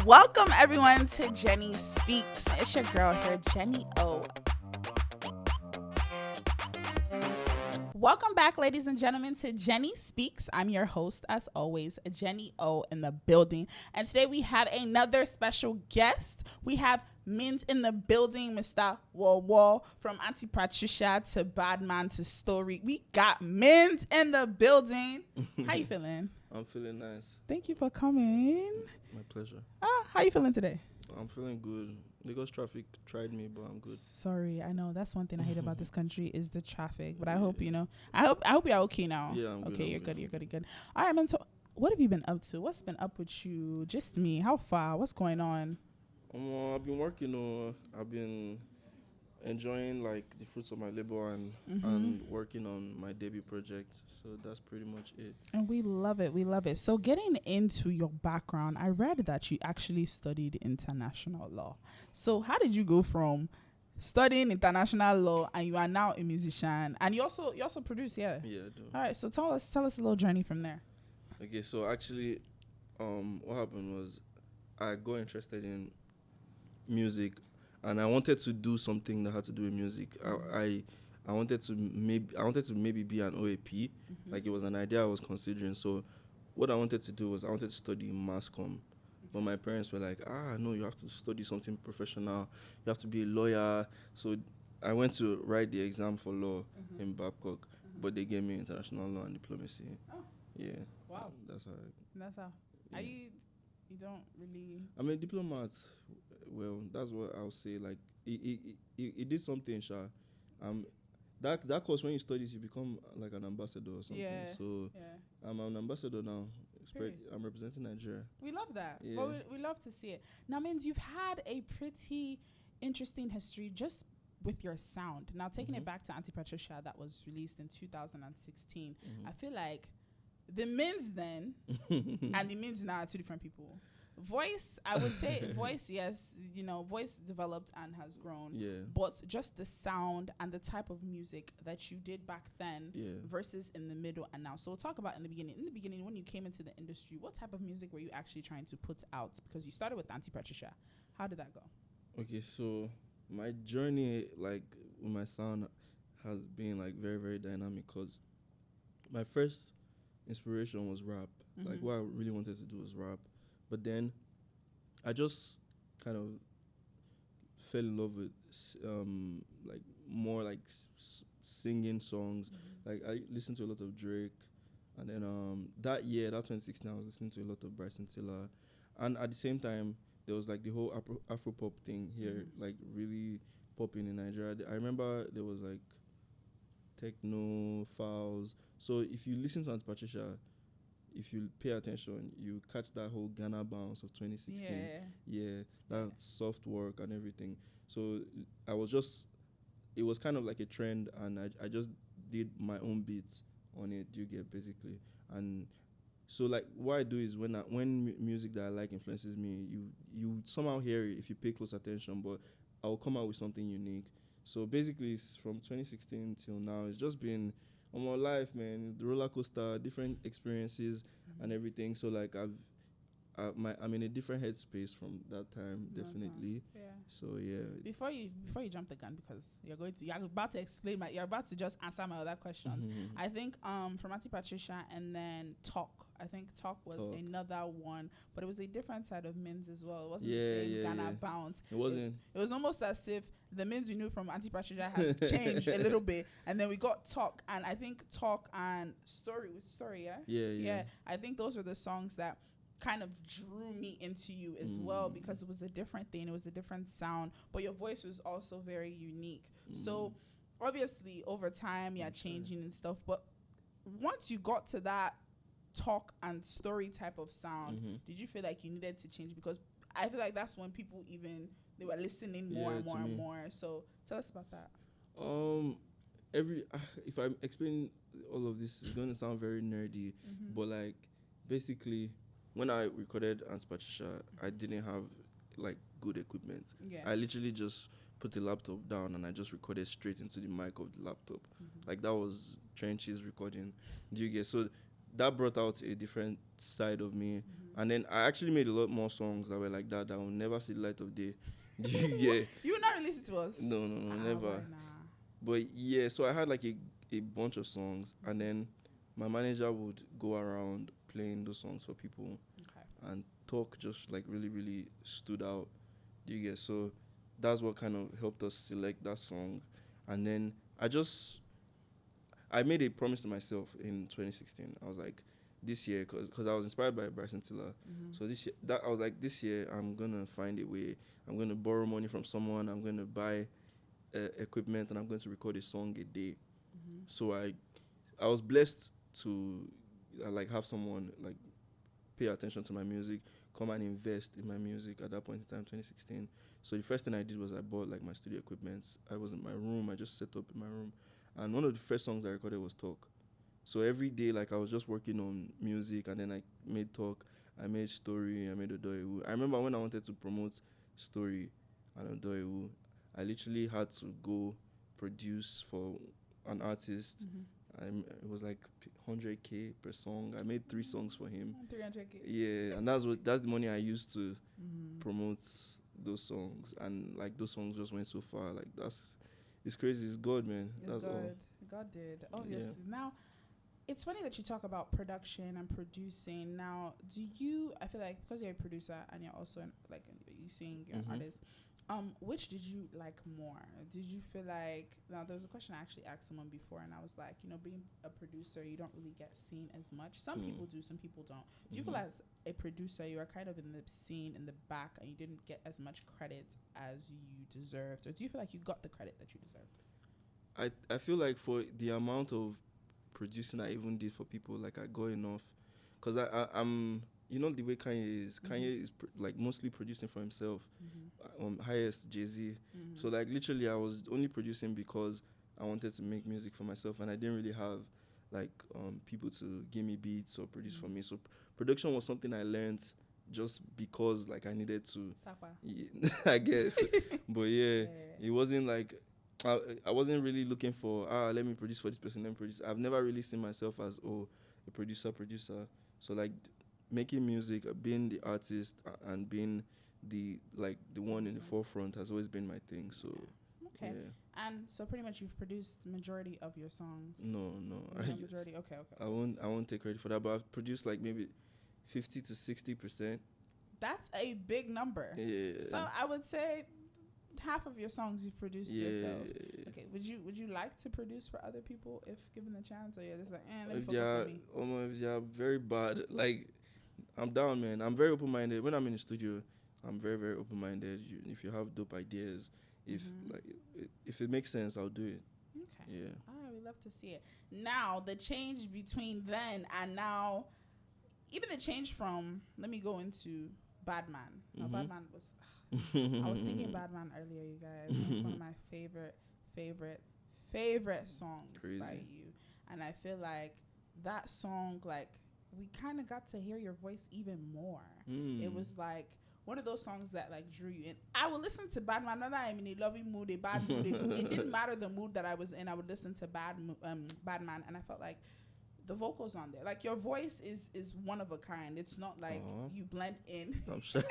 Welcome everyone to Jenni Speaks. It's your girl here, Jenni O. Welcome back, ladies and gentlemen, to Jenni Speaks. I'm your host, as always, Jenni O in the building. And today we have another special guest. We have Minz in the building, Mr. Wowo, from Auntie Patricia to Badman to Story. We got Minz in the building. How you feeling? I'm feeling nice. Thank you for coming. My pleasure. How you feeling today? I'm feeling good. Lagos traffic tried me, but I'm good. Sorry, I know that's one thing I hate about this country is the traffic. But I hope I hope you're okay now. Yeah, I'm good. Okay, you're good. You're good. You're good. All right, man. So, what have you been up to? What's been up with you? Just me. How far? What's going on? I've been working. I've been enjoying like the fruits of my labor and working on my debut project. So that's pretty much it. And we love it. We love it. So getting into your background, I read that you actually studied international law. So how did you go from studying international law and you are now a musician and you also produce? Yeah. Yeah, I do. All right. So tell us a little journey from there. Okay, so actually, what happened was I got interested in music. And I wanted to do something that had to do with music. I wanted to maybe be an OAP. Like it was an idea I was considering. So what I wanted to do was I wanted to study mass comm. But my parents were like, no, you have to study something professional. You have to be a lawyer. So I went to write the exam for law in Babcock, but they gave me international law and diplomacy. Oh. Yeah. Wow. That's how. Yeah. Are you don't really... I'm a diplomat. Well, that's what I'll say. Like, it did something, Sha. That course, when you study, you become like an ambassador or something. Yeah. So, I'm an ambassador now. I'm representing Nigeria. We love that. Yeah. But we love to see it. Now, Minz, you've had a pretty interesting history just with your sound. Now, taking it back to Auntie Patricia, that was released in 2016. I feel like the Minz then and the Minz now are two different people. Voice, I would say voice, yes, voice developed and has grown. Yeah. But just the sound and the type of music that you did back then versus in the middle and now. So we'll talk about in the beginning. In the beginning, when you came into the industry, what type of music were you actually trying to put out? Because you started with Auntie Patricia. How did that go? Okay, so my journey, like, with my sound has been, like, very, very dynamic because my first inspiration was rap. Like, what I really wanted to do was rap. But then I just kind of fell in love with like more like singing songs. Like I listened to a lot of Drake, and then that 2016, I was listening to a lot of Bryson Tiller, and at the same time there was like the whole Afro pop thing here, like really popping in Nigeria. I remember there was like techno, fouls. So if you listen to Aunt Patricia, if you pay attention, you catch that whole Ghana bounce of 2016. Yeah, that soft work and everything. So it was kind of like a trend, and I just did my own beats on it, you get, basically. And so like what I do is when music that I like influences me, you somehow hear it if you pay close attention, but I'll come out with something unique. So basically it's from 2016 till now, it's just been on my life, man. The roller coaster, different experiences and everything. So like I'm in a different headspace from that time, definitely. Yeah. So yeah. Before you jump the gun, because you're about to explain you're about to just answer my other questions. I think from Auntie Patricia and then Talk. I think Talk was another one, but it was a different side of Minz as well. It wasn't the same Ghana bounce. It wasn't. It was almost as if the Minz we knew from Auntie Patricia has changed a little bit, and then we got Talk, and I think Talk and Story with Story, yeah. Yeah. I think those were the songs that kind of drew me into you as well, because it was a different thing, it was a different sound, but your voice was also very unique. So obviously over time you're changing and stuff, but once you got to that Talk and Story type of sound, did you feel like you needed to change? Because I feel like that's when people they were listening more and more and more. So tell us about that. If I explain all of this, it's going to sound very nerdy, but like basically when I recorded Aunt Patricia, I didn't have like good equipment. I literally just put the laptop down and I just recorded straight into the mic of the laptop. Like that was trenches recording. Do you get? So that brought out a different side of me. And then I actually made a lot more songs that were like that will never see the light of day. Yeah. You would not release it to us? No, never. Nah. But yeah, so I had like a bunch of songs, and then my manager would go around playing those songs for people. And Talk just like really, really stood out. Do you get? So that's what kind of helped us select that song. And then I made a promise to myself in 2016. I was like, this year, because I was inspired by Bryson Tiller. So this year, I was like, this year I'm gonna find a way. I'm gonna borrow money from someone. I'm gonna buy equipment, and I'm going to record a song a day. So I was blessed to like have someone like pay attention to my music, come and invest in my music at that point in time, 2016. So the first thing I did was I bought like my studio equipment. I was in my room. I just set up in my room, and one of the first songs I recorded was Talk. So every day, like, I was just working on music, and then I made Talk, I made Story, I made Odoewu. I remember when I wanted to promote Story and Odoewu, I literally had to go produce for an artist. It was like 100K per song. I made 3 songs for him. 300K. Yeah, and that's the money I used to promote those songs, and like those songs just went so far. Like it's crazy. It's God, man. It's God. God did. Oh yes. Now, it's funny that you talk about production and producing. Now, I feel like because you're a producer and you're also you sing, you're an artist. Which did you like more? Did you feel like, now there was a question I actually asked someone before, and I was like, being a producer, you don't really get seen as much. Some people do, some people don't. Do you feel as a producer, you are kind of in the scene in the back and you didn't get as much credit as you deserved? Or do you feel like you got the credit that you deserved? I feel like for the amount of producing I even did for people, like I got enough. Because I'm, the way Kanye is like mostly producing for himself. Highest Jay-Z. So like literally I was only producing because I wanted to make music for myself, and I didn't really have like people to give me beats or produce for me. So production was something I learned just because like I needed to. I guess. But yeah, it wasn't like I wasn't really looking for let me produce for this person, let me produce. I've never really seen myself as a producer. So like making music, being the artist and being the one in the forefront has always been my thing. So okay. Yeah. And so pretty much you've produced the majority of your songs. No. Majority. Okay. I won't take credit for that, but I've produced like maybe 50 to 60%. That's a big number. Yeah. So I would say half of your songs you've produced yourself. Okay. Would you like to produce for other people if given the chance, or you're just like, let me focus on me? If they're very bad, like I'm down, man. I'm very open-minded. When I'm in the studio, I'm very, very open-minded. If you have dope ideas, if it makes sense, I'll do it. Okay. Yeah. We love to see it. Now, the change between then and now, even the change from, let me go into Badman. Now, Badman was, I was singing Badman earlier, you guys. It's one of my favorite songs by you. And I feel like that song, like, we kind of got to hear your voice even more. It was like one of those songs that like drew you in. I would listen to Badman, not that I'm in a loving mood, a bad mood. It didn't matter the mood that I was in. I would listen to Badman, and I felt like the vocals on there, like your voice is one of a kind. It's not like you blend in. I'm shy.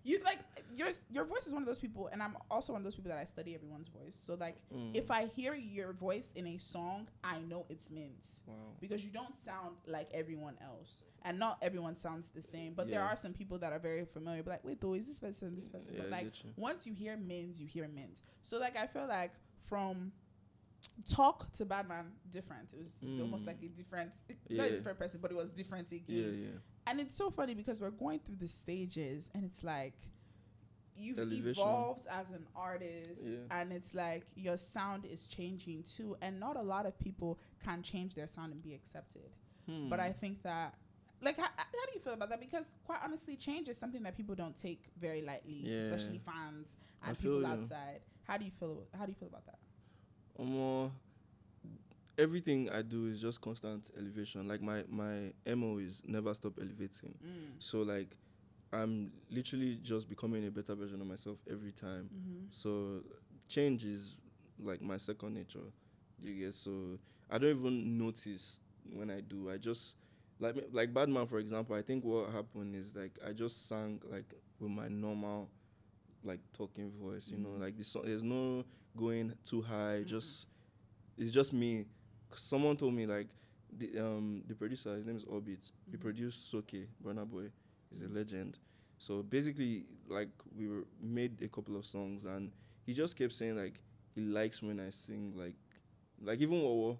You like your voice is one of those people, and I'm also one of those people that I study everyone's voice. So like if I hear your voice in a song, I know it's Minz. Wow. Because you don't sound like everyone else, and not everyone sounds the same. But there are some people that are very familiar. But like, wait, though, is this person this person? But like once you hear Minz, you hear Minz. So like I feel like from Talk to Badman, different. It was almost like a different, not a different person, but it was different again. Yeah. And it's so funny because we're going through the stages, and it's like you've Elevation. evolved as an artist, and it's like your sound is changing too. And not a lot of people can change their sound and be accepted. But I think that, like, how do you feel about that? Because quite honestly, change is something that people don't take very lightly, especially fans and people outside. How do you feel about that? Everything I do is just constant elevation. Like my MO is never stop elevating. So like I'm literally just becoming a better version of myself every time. So change is like my second nature. You get, so I don't even notice when I do. I just like Badman, for example. I think what happened is like I just sang like with my normal like talking voice, you know, like the song. There's no going too high. Just it's just me. Someone told me like the producer, his name is Orbit. He produced Soke, Burna Boy. He's a legend. So basically, like we made a couple of songs, and he just kept saying like he likes when I sing like even Wowo.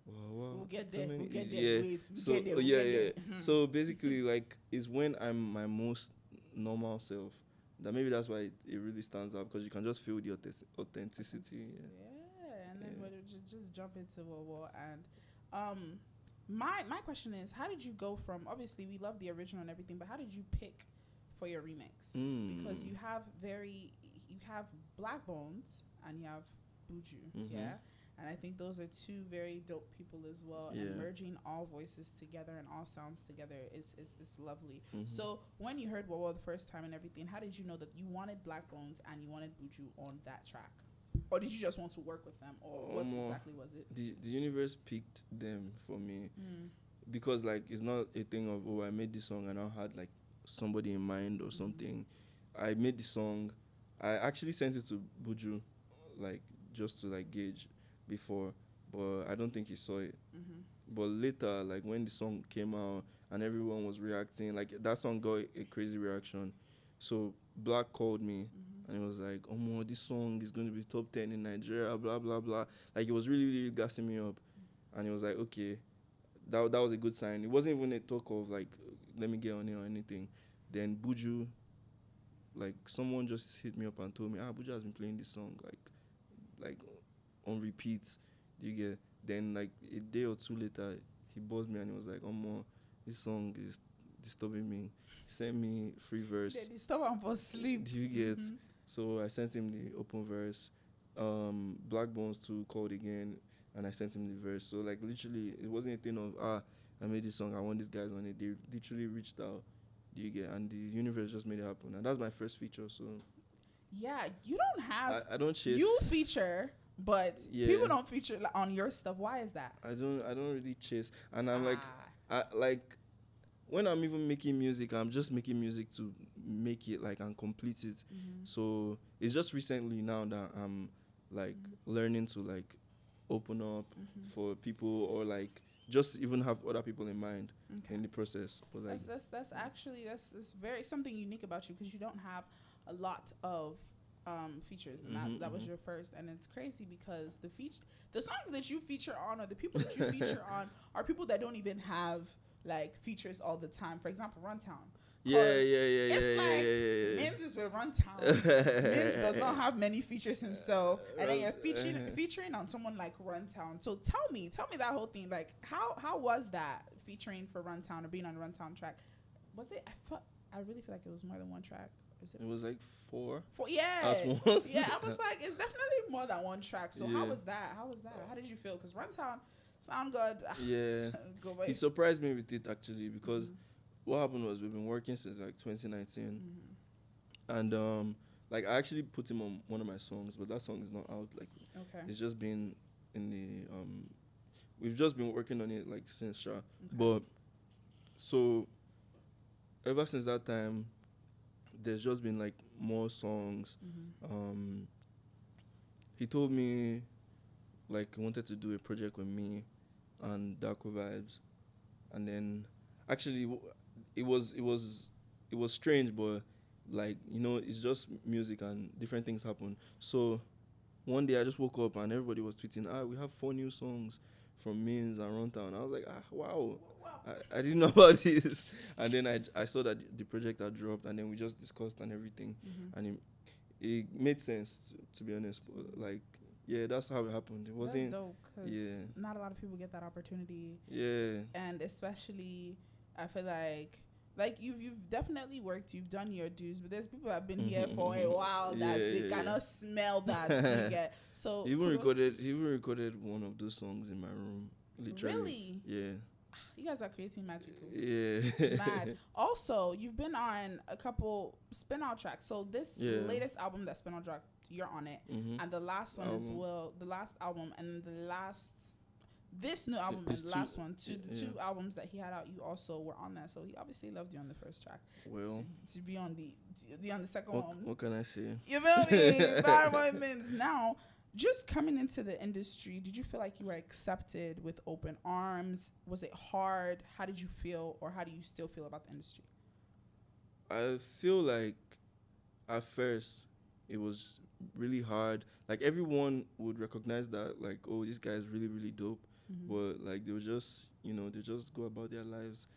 We'll get there. We'll get there. Yeah. Wait, So So basically, like, is when I'm my most normal self. That maybe that's why it really stands out, because you can just feel the authenticity. Yeah, and then we'll just jump into Wowo. And my question is, how did you go from, obviously we love the original and everything, but how did you pick for your remix? Because you have Black Bones and you have Buju, yeah. And I think those are two very dope people as well. And merging all voices together and all sounds together is lovely. So when you heard Wowo the first time and everything, how did you know that you wanted Black Bones and you wanted Buju on that track? Or did you just want to work with them? Or what exactly was it? The universe picked them for me. Because like it's not a thing of, oh, I made this song and I had like somebody in mind or something. I made the song. I actually sent it to Buju, like just to like gauge before, but I don't think he saw it. But later, like when the song came out and everyone was reacting, like that song got a crazy reaction. So Black called me and he was like, "Oh, this song is going to be top 10 in Nigeria, blah blah blah." Like it was really really gassing me up, and he was like, "Okay." That was a good sign. It wasn't even a talk of like, let me get on it or anything. Then Buju, like someone just hit me up and told me, Buju has been playing this song like on repeat. Do you get? Then like a day or two later, he buzzed me and he was like, this song is disturbing me. Send me free verse. They disturb him for sleep. Do you get? So I sent him the open verse. Black Bones too called again, and I sent him the verse. So like literally, it wasn't a thing of I made this song, I want these guys on it. They literally reached out. Do you get? And the universe just made it happen. And that's my first feature. So yeah, you don't have. I don't chase. You feature, but people don't feature on your stuff. Why is that? I don't really chase. And I'm like when I'm even making music, I'm just making music to make it like and complete it. So it's just recently now that I'm like learning to like open up for people, or like just even have other people in mind in the process. But like that's actually very something unique about you, because you don't have a lot of features, and that was your first. And it's crazy because the songs that you feature on, or the people that you feature on, are people that don't even have like features all the time. For example, Runtown. It's like Minz is with Runtown. Minz does not have many features himself, and then you're featuring on someone like Runtown. So tell me that whole thing. Like how was that featuring for Runtown or being on the Runtown track? Was it? I really feel like it was more than one track. It was like four. Yeah. I was like, it's definitely more than one track. So how was that? How did you feel? Because Runtown sound good. Yeah. He surprised me with it actually, because what happened was we've been working since like 2019, and like I actually put him on one of my songs, but that song is not out. Like it's just been in the we've just been working on it like since but so ever since that time, there's just been like more songs. He told me like he wanted to do a project with me and Darko Vibes, and then actually it was strange, but like, you know, it's just music and different things happen. So one day I just woke up and everybody was tweeting, we have 4 new songs from Minz and Runtown. I was like, wow. I didn't know about this. And then I saw that the project had dropped, and then we just discussed and everything. And it made sense, to be honest. But like, yeah, that's how it happened. It wasn't. That's dope, 'cause not a lot of people get that opportunity. Yeah. And especially, I feel like you've definitely worked, you've done your dues, but there's people that have been here for a while that they cannot smell that. You get. So he even recorded one of those songs in my room. Literally. Really? Yeah. You guys are creating magic. Yeah. Mad. Also, you've been on a couple spin-out tracks. So this latest album that spin-out dropped, you're on it. And the last one as well, the last album, and the this new album and It's the last one, the two albums that he had out, you also were on that. So he obviously loved you on the first track. Well, to be on the second one. What can I say? You feel me? Bad boy Minz. Now, just coming into the industry, did you feel like you were accepted with open arms? Was it hard? How did you feel, or how do you still feel about the industry? I feel like at first it was really hard. Like everyone would recognize that, like, oh, this guy is really, really dope. But like they would just, they just go about their lives.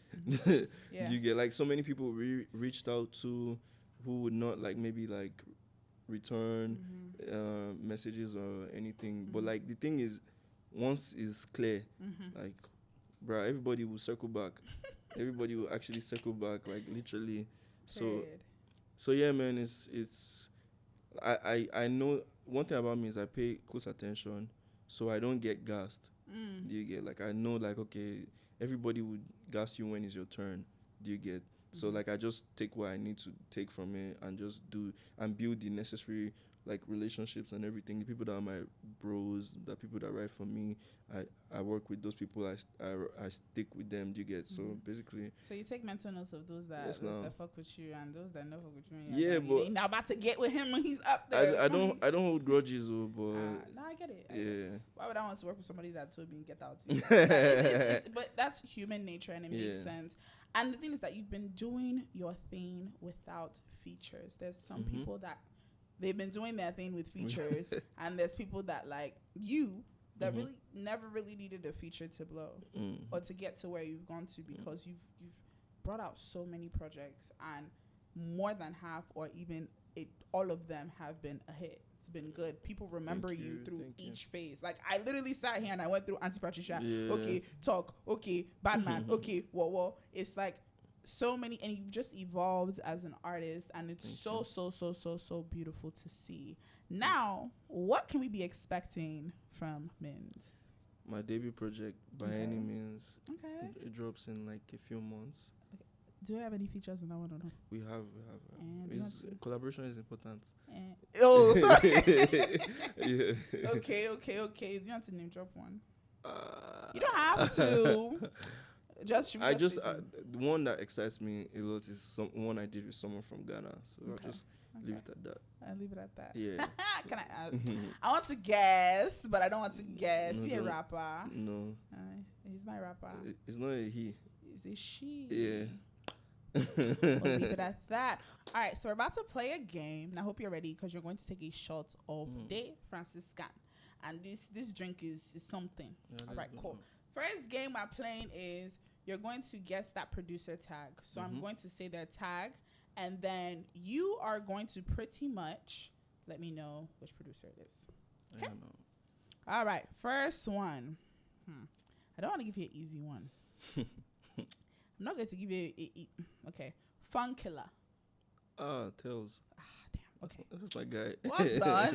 Yeah. You get like so many people reached out to who would not like maybe like return messages or anything. But like the thing is, once it's clear, like, bruh, everybody will circle back. Everybody will actually circle back, like literally. So yeah, man, it's I know one thing about me is I pay close attention, so I don't get gassed. Do you get, like, I know, like, okay, everybody would gas you when it's your turn. Do you get? So like I just take what I need to take from it and just do and build the necessary like relationships and everything. The people that are my bros, the people that write for me, I work with those people. I stick with them. Do you get? So basically. So you take mental notes of those that fuck with you and those that never fuck with you. Yeah, but you're not about to get with him when he's up there. I don't hold grudges, though, but no, I get it. Yeah. Why would I want to work with somebody that told me get out? But that's human nature and it makes sense. And the thing is that you've been doing your thing without features. There's some people that they've been doing their thing with features, and there's people that like you that really never really needed a feature to blow or to get to where you've gone to, because you've brought out so many projects, and more than half or even all of them have been a hit. It's been good. People remember you through each phase. Like I literally sat here and I went through Anti-Patricia. Yeah. Okay, Talk. Okay, Batman. Okay, Wowo. It's like so many, and you've just evolved as an artist, and it's so beautiful to see. Now, what can we be expecting from Minz? My debut project, By Any Means. Okay. It drops in like a few months. Okay. Do we have any features in that one or no? We have. Collaboration is important. Oh, sorry. Yeah. Okay. Do you want to name drop one? You don't have to. The one that excites me a lot is one I did with someone from Ghana. So I'll just leave it at that. I'll leave it at that. Yeah. Can I want to guess, but I don't want to guess. Is he a rapper? No. He's not a rapper. It's not a he. It's a she. Yeah. We'll leave it at that. All right, so we're about to play a game, and I hope you're ready because you're going to take a shot of De Franciscan, and this drink is something. Yeah, all right, cool. First game we're playing is you're going to guess that producer tag. So I'm going to say their tag, and then you are going to pretty much let me know which producer it is. Okay. All right, first one. I don't want to give you an easy one. I'm not going to give you okay. Funkilla. Tails. Damn. Okay. That's my guy.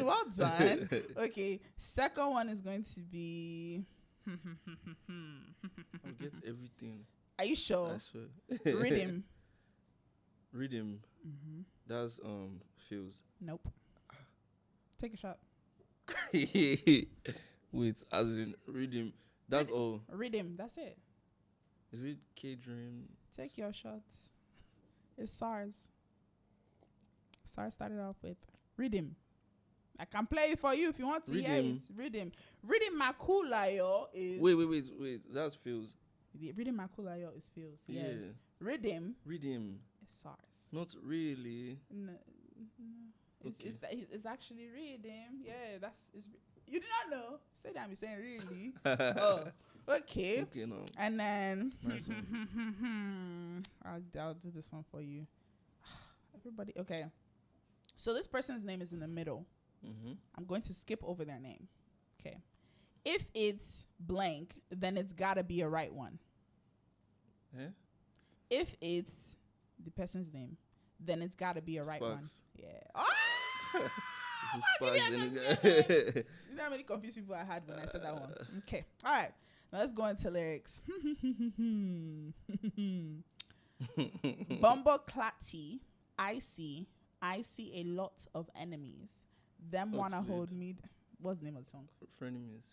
Well done. Okay. Second one is going to be. I'll get everything. Are you sure? I swear. Rhythm. Rhythm. That's feels. Nope. Take a shot. Wait, as in rhythm. That's all. Rhythm. That's it. Is it K-Dream? Take your shot. It's SARS. SARS started off with Rhythm. I can play it for you if you want to hear it. Rhythm. Rhythm Makula, yo, is... Wait. That's Feels. Rhythm Makula, yo, is Feels. Yeah. Yes. Rhythm is SARS. Not really. No. It's actually Rhythm. Yeah, you do not know. Say that I'm saying really. Oh, okay. Okay, no. And then nice one. I'll do this one for you. Everybody, okay. So this person's name is in the middle. I'm going to skip over their name. Okay. If it's blank, then it's got to be a right one. Eh? If it's the person's name, then it's got to be a right one. Yeah. You know how many confused people I had when I said that one? Okay. All right. Now let's go into lyrics. Bumbo Clatty, I see a lot of enemies. Them wanna hold me. What's the name of the song? Frenemies.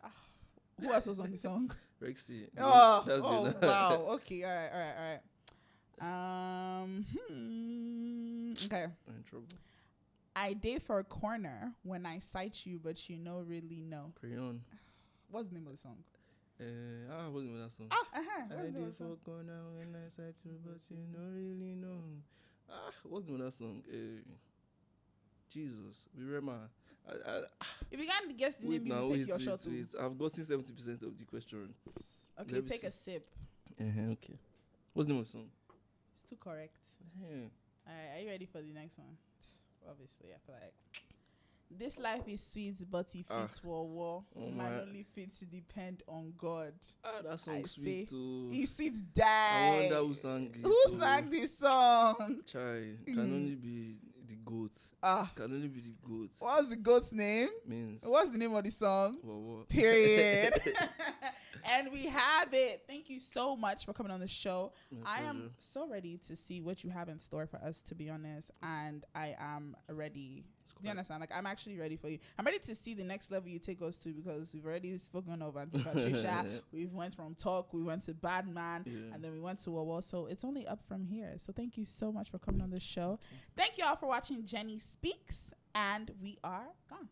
Who else was on the song? Rexy. Wow. Okay, all right. Okay. I'm in trouble. I date for a corner when I sight you, but you know really no. Crayon. What's the name of the song? What's the name of that song? What's the name of the song? Corner when I sight you, but you know really no. What's the name of that song? Jesus, Virema. If you can't guess the name, you take your shot too. I've gotten 70% of the question. Okay, take a sip. Okay. What's the name of the song? It's too correct. Alright, are you ready for the next one? Obviously, I feel like this life is sweet, but it fits for war. Man only fits to depend on God. That song's sweet too. He's sweet, die. I wonder who sang it. Who sang this song? Chai, can only be the goat. Can only be the goat. What's the goat's name? Minz. What's the name of the song? Wowo. Period. And we have it. Thank you so much for coming on the show. I am so ready to see what you have in store for us, to be honest. And I am ready. Do you understand? Like, I'm actually ready for you. I'm ready to see the next level you take us to, because we've already spoken of Anti-Patricia. We went from Talk, we went to Bad Man, and then we went to Wowo. So it's only up from here. So thank you so much for coming on the show. Thank you all for watching Jenni Speaks, and we are gone.